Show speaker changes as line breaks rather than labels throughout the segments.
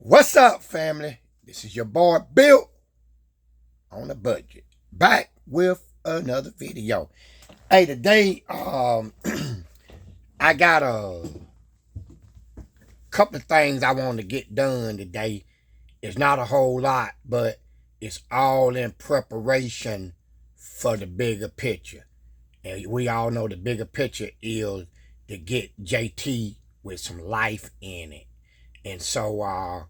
What's up, family? This is your boy Bill on a budget, back with another video. Hey, today, I got a couple of things I want to get done today. It's not a whole lot, but it's all in preparation for the bigger picture. And we all know the bigger picture is to get JT with some life in it. And so,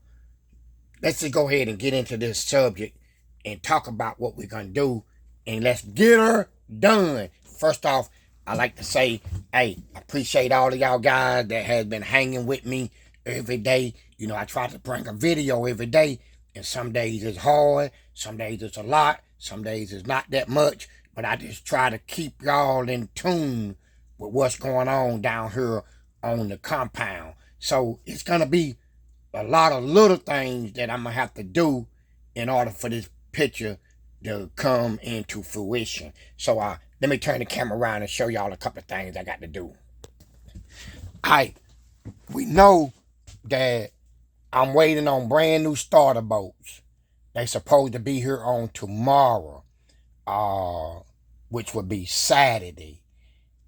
let's just go ahead and get into this subject and talk about what we're going to do. And let's get her done. First off, I like to say, hey, I appreciate all of y'all guys that has been hanging with me every day. You know, I try to bring a video every day. And some days it's hard. Some days it's a lot. Some days it's not that much. But I just try to keep y'all in tune with what's going on down here on the compound. So it's going to be a lot of little things that I'm going to have to do in order for this picture to come into fruition. So let me turn the camera around and show y'all a couple of things I got to do. We know that I'm waiting on brand new starter boats. They supposed to be here on tomorrow, which would be Saturday.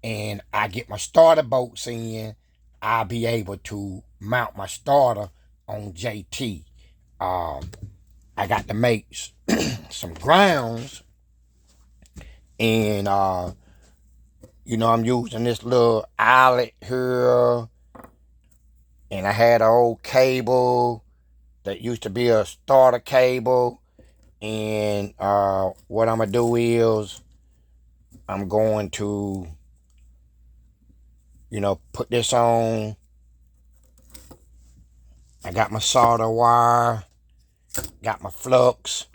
And I get my starter boats in, I'll be able to mount my starter on JT. I got to make some grounds, and you know, I'm using this little eyelet here, and I had an old cable that used to be a starter cable, and what I'm gonna do is I'm going to, you know, put this on. I got my solder wire, got my flux,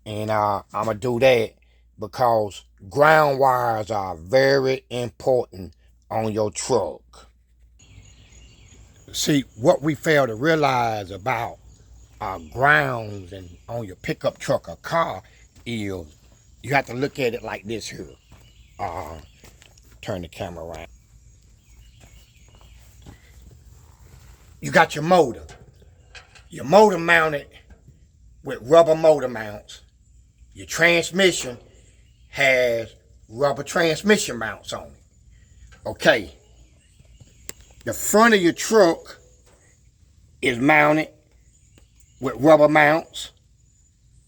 and I'm gonna do that because ground wires are very important on your truck. See, what we fail to realize about grounds and on your pickup truck or car is you have to look at it like this here. Turn the camera around. You got your motor. Your motor mounted with rubber motor mounts. Your transmission has rubber transmission mounts on it. Okay. The front of your truck is mounted with rubber mounts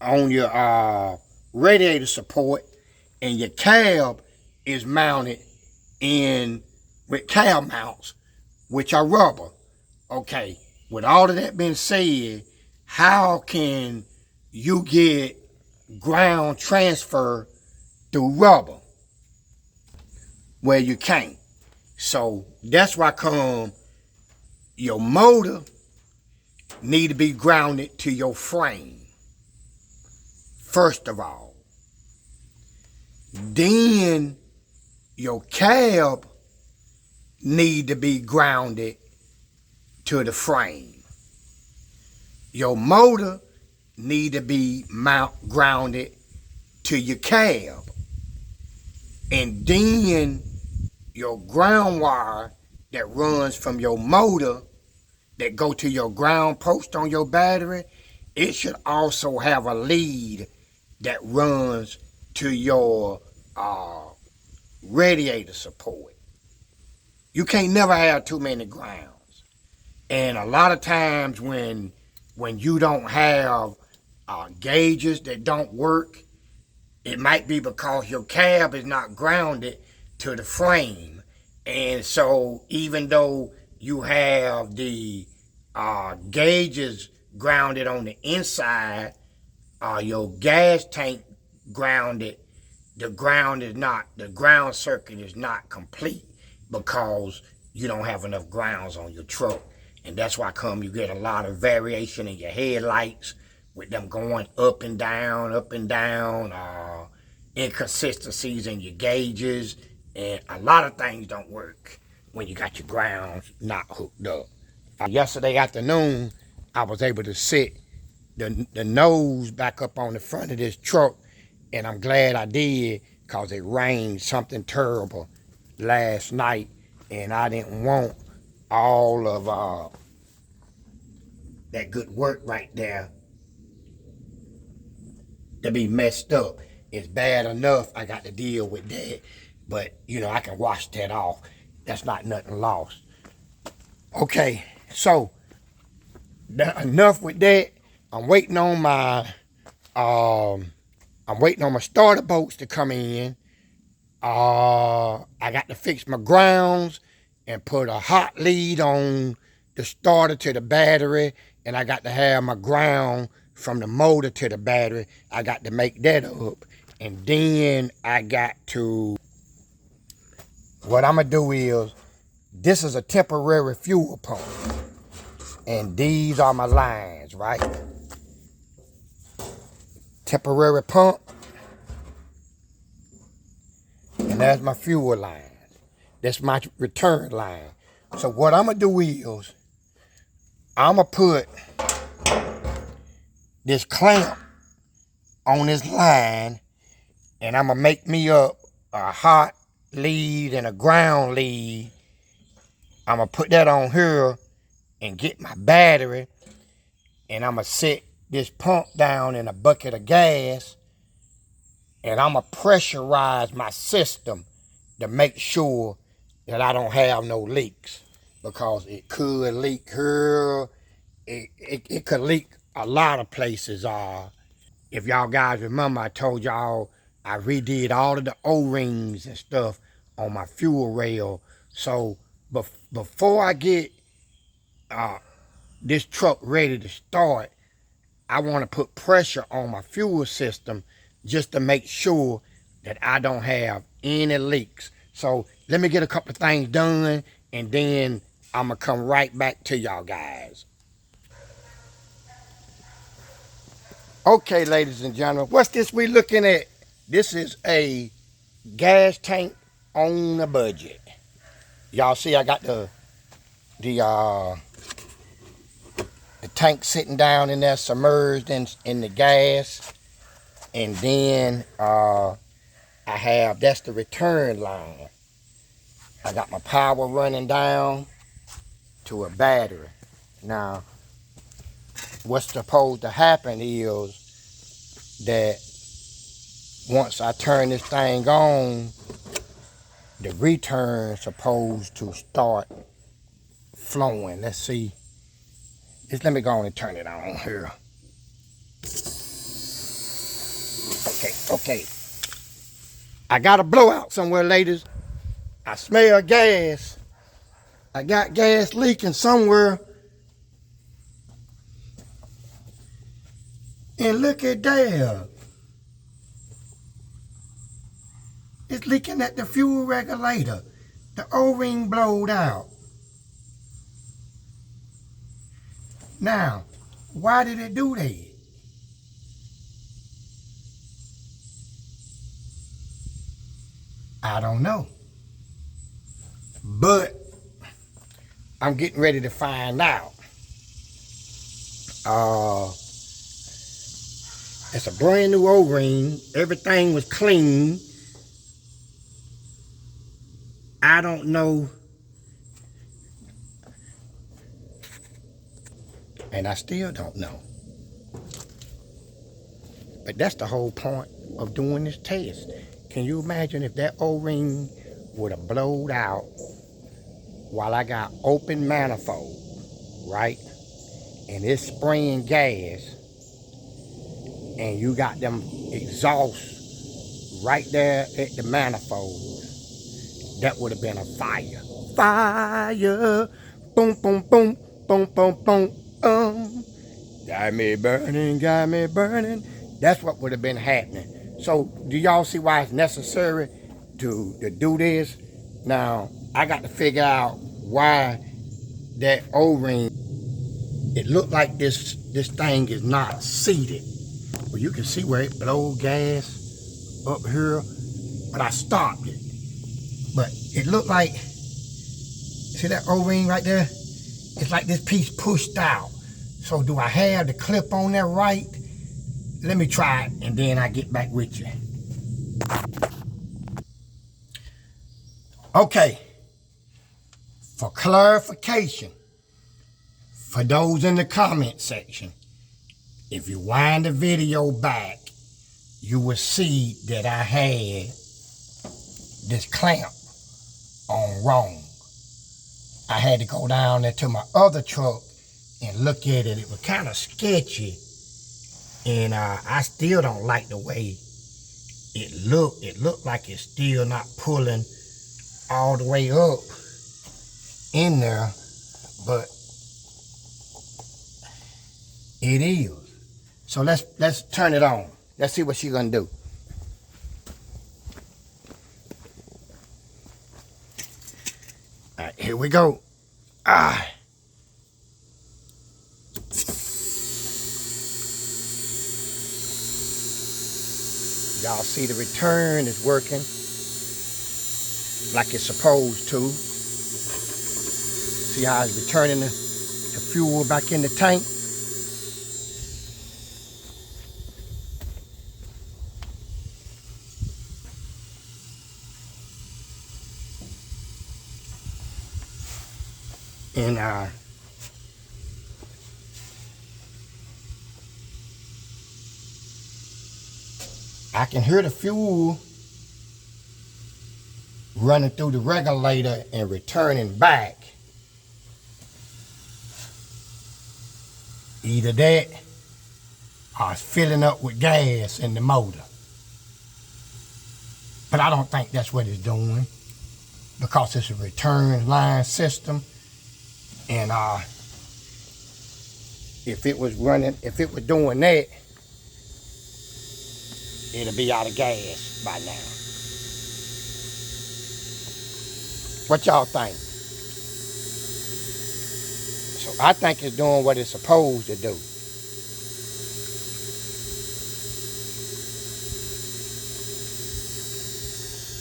on your radiator support, and your cab is mounted in with cab mounts, which are rubber. Okay, with all of that being said, how can you get ground transfer through rubber? Well, you can't. So that's why come your motor need to be grounded to your frame, first of all. Then your cab need to be grounded to the frame. Your motor need to be grounded to your cab. And then your ground wire that runs from your motor that go to your ground post on your battery, it should also have a lead that runs to your radiator support. You can't never have too many grounds. And a lot of times when you don't have gauges that don't work, it might be because your cab is not grounded to the frame. And so even though you have the gauges grounded on the inside, your gas tank grounded, the ground circuit is not complete because you don't have enough grounds on your truck. And that's why come you get a lot of variation in your headlights with them going up and down, inconsistencies in your gauges, and a lot of things don't work when you got your grounds not hooked up. Yesterday afternoon, I was able to sit the nose back up on the front of this truck, and I'm glad I did because it rained something terrible last night, and I didn't want all of that good work right there to be messed up. It's bad enough I got to deal with that, but you know, I can wash that off. That's not nothing lost. Okay, so enough with that. I'm waiting on my starter bolts to come in. I got to fix my grounds and put a hot lead on the starter to the battery, and I got to have my ground from the motor to the battery. I got to make that up, and then I got to, what I'm gonna do is, this is a temporary fuel pump, and these are my lines, right? Temporary pump, and that's my fuel line. That's my return line. So what I'm gonna do is, I'm gonna put this clamp on this line, and I'm gonna make me up a hot lead and a ground lead. I'm gonna put that on here and get my battery, and I'm gonna set this pump down in a bucket of gas, and I'm gonna pressurize my system to make sure that I don't have no leaks, because it could leak here. It could leak a lot of places. If y'all guys remember, I told y'all I redid all of the O-rings and stuff on my fuel rail. So before I get this truck ready to start, I want to put pressure on my fuel system just to make sure that I don't have any leaks. So let me get a couple of things done, and then I'm going to come right back to y'all guys. Okay, ladies and gentlemen, what's this we looking at? This is a gas tank on a budget. Y'all see I got the tank sitting down in there, submerged in the gas. And then that's the return line. I got my power running down to a battery. Now, what's supposed to happen is that once I turn this thing on, the return's supposed to start flowing. Let's see. Let me go on and turn it on here. Okay. I got a blowout somewhere, ladies. I smell gas. I got gas leaking somewhere. And look at that. It's leaking at the fuel regulator. The O-ring blowed out. Now, why did it do that? I don't know. But I'm getting ready to find out. It's a brand new O-ring. Everything was clean. I don't know. And I still don't know. But that's the whole point of doing this test. Can you imagine if that O-ring would have blowed out while I got open manifold, right? And it's spraying gas, and you got them exhausts right there at the manifold. That would have been a fire. Fire! Boom, boom, boom, boom, boom, boom. Got me burning. That's what would have been happening. So, do y'all see why it's necessary to do this? Now, I got to figure out why that O-ring, it looked like this thing is not seated. Well, you can see where it blows gas up here, but I stopped it. But it looked like, see that O-ring right there? It's like this piece pushed out. So do I have the clip on there right? Let me try it, and then I get back with you. Okay. For clarification, For those in the comment section, if you wind the video back, you will see that I had this clamp on wrong. I had to go down there to my other truck and look at it. It was kind of sketchy, and I still don't like the way it looked. It looked like it's still not pulling all the way up in there, but it is. So let's turn it on. Let's see what she's gonna do. All right, here we go. Y'all see the return is working like it's supposed to. See how it's returning the fuel back in the tank? And I can hear the fuel running through the regulator and returning back. Either that or it's filling up with gas in the motor. But I don't think that's what it's doing, because it's a return line system. And if it was doing that, it'll be out of gas by now. What y'all think? So I think it's doing what it's supposed to do.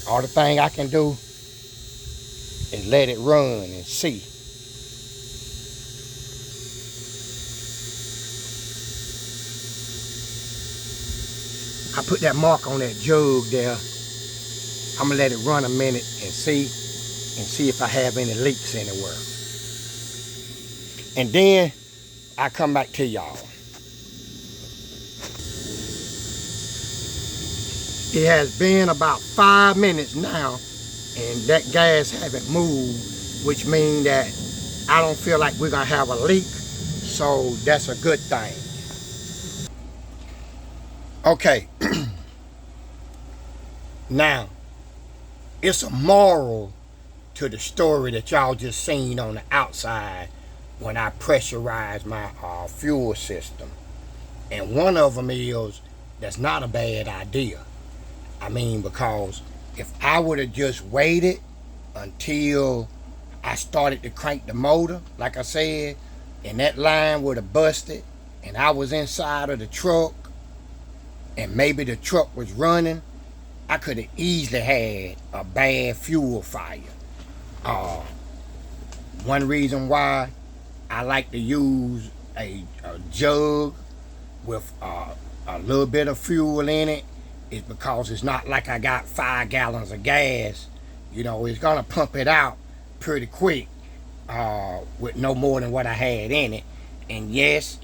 All the thing I can do is let it run and see. I put that mark on that jug there. I'm gonna let it run a minute and see if I have any leaks anywhere. And then I come back to y'all. It has been about 5 minutes now, and that gas haven't moved, which means that I don't feel like we're gonna have a leak, so that's a good thing. Okay, now, it's a moral to the story that y'all just seen on the outside when I pressurized my fuel system. And one of them is, that's not a bad idea. I mean, because if I would have just waited until I started to crank the motor, like I said, and that line would have busted, and I was inside of the truck, and maybe the truck was running, I could have easily had a bad fuel fire. One reason why I like to use a jug with a little bit of fuel in it is because it's not like I got 5 gallons of gas. You know, it's gonna pump it out pretty quick with no more than what I had in it. And yes,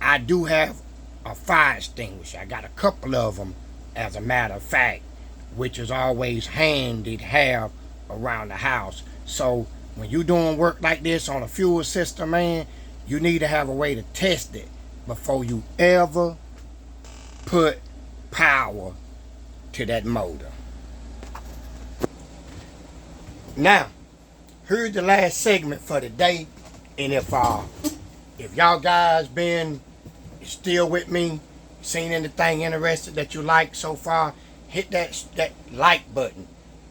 I do have a fire extinguisher. I got a couple of them, as a matter of fact, which is always handy to have around the house. So when you're doing work like this on a fuel system, man, you need to have a way to test it before you ever put power to that motor. Now, here's the last segment for the day. And if y'all guys been still with me, seen anything interesting that you like so far, hit that like button.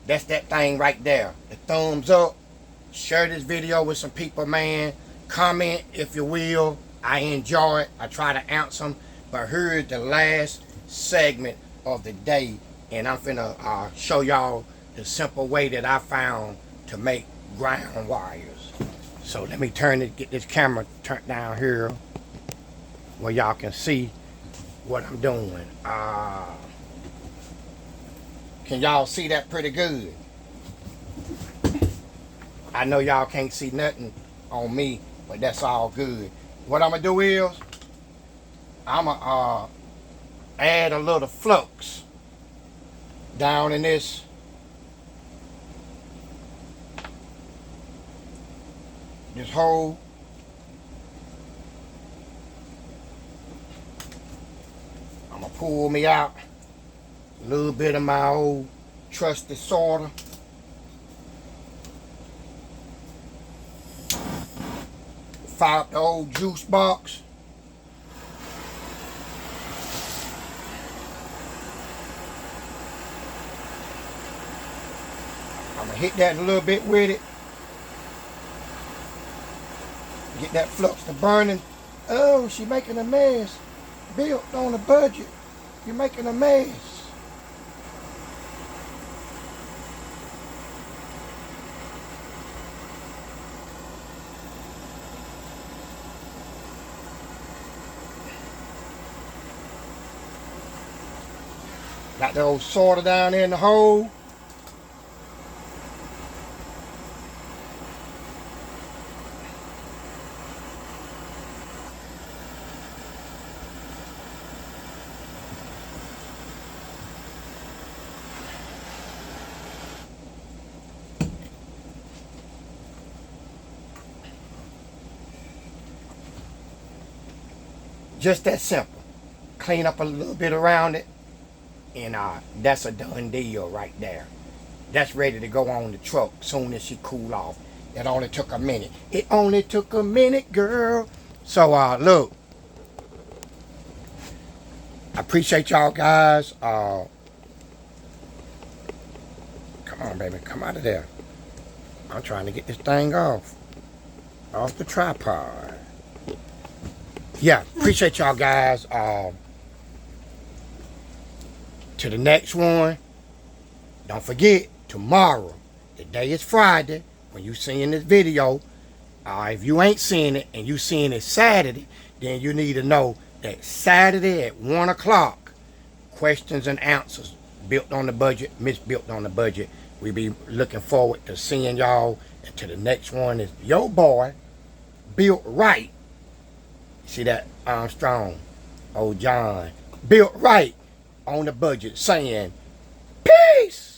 That's that thing right there. The thumbs up. Share this video with some people, man. Comment if you will. I enjoy it. I try to answer them. But here's the last segment of the day, and I'm finna show y'all the simple way that I found to make ground wires. So let me get this camera turned down here where y'all can see what I'm doing. Can y'all see that pretty good? I know y'all can't see nothing on me but that's all good. What I'm gonna do is I'm gonna add a little flux down in this hole. I'm gonna pull me out a little bit of my old trusty sorter. Fire up the old juice box. I'm gonna hit that a little bit with it. Get that flux to burning. Oh, she making a mess. Built on a budget. You're making a mess. Got the old sorter down there in the hole. Just that simple. Clean up a little bit around it, and that's a done deal right there. That's ready to go on the truck soon as she cool off. It only took a minute. It only took a minute, girl. So look, I appreciate y'all guys. Come on, baby, come out of there. I'm trying to get this thing off the tripod. Yeah, appreciate y'all guys. To the next one. Don't forget, tomorrow, the day is Friday, when you seeing this video. If you ain't seeing it and you seeing it Saturday, then you need to know that Saturday at 1 o'clock, questions and answers, built on the budget, Miss Built on the Budget. We be looking forward to seeing y'all. And to the next one is your boy, Built Right. See that Armstrong, old John, Built Right on the Budget, saying peace.